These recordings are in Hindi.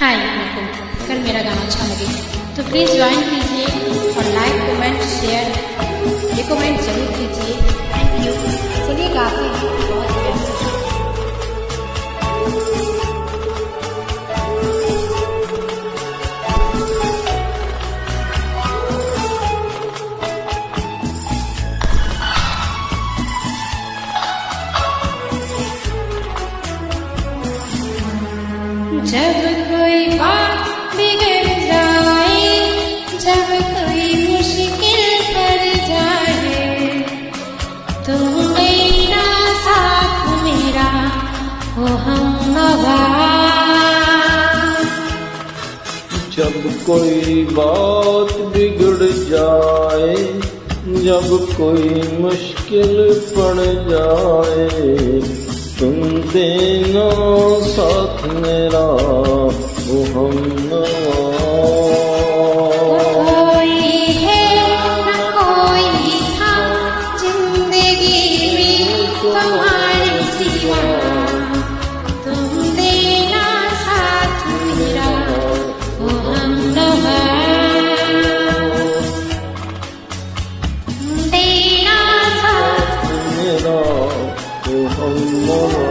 हाय, अगर मेरा गाना अच्छा लगे तो प्लीज़ ज्वाइन कीजिए और लाइक कमेंट शेयर रिकमेंड जरूर कीजिए। Thank you. चलिए गाते हैं बहुत प्यार से। जब कोई बात बिगड़ जाए, जब कोई मुश्किल पड़ जाए, तुम मेरा साथ मेरा वो हमनवा। जब कोई बात बिगड़ जाए, जब कोई मुश्किल पड़ जाए, तुम देना साथ मेरा वो हमनवा। कोई है न कोई था जिंदगी में तुम्हारे सिवा, तुम देना साथ मेरा वो हमनवा। देना साथ मेरा वो हमनवा।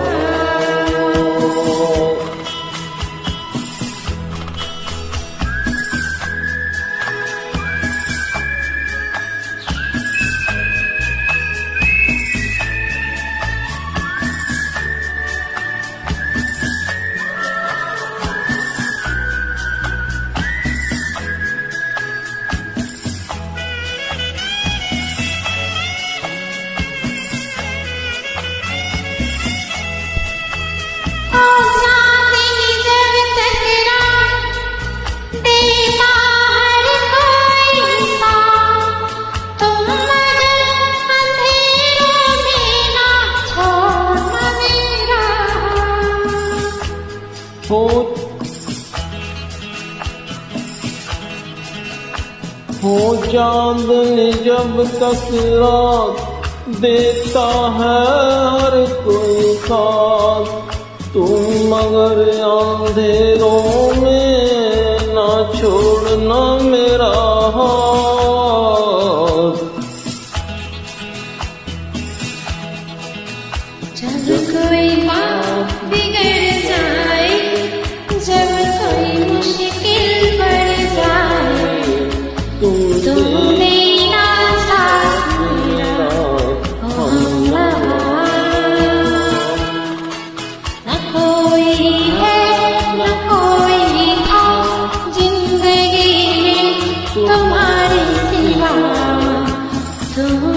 हो चांदनी जब तक रात देता है हर कोई साथ, तुम मगर अंधेरों में ना छोड़ना मेरा हाथ। जब कोई बात बिगड़ जाए, जब कोई मुश्किल पड़ जाए, तुम देना साथ मेरा हमनवा। न कोई है न कोई था जिंदगी में तुम्हारे सिवा, तुम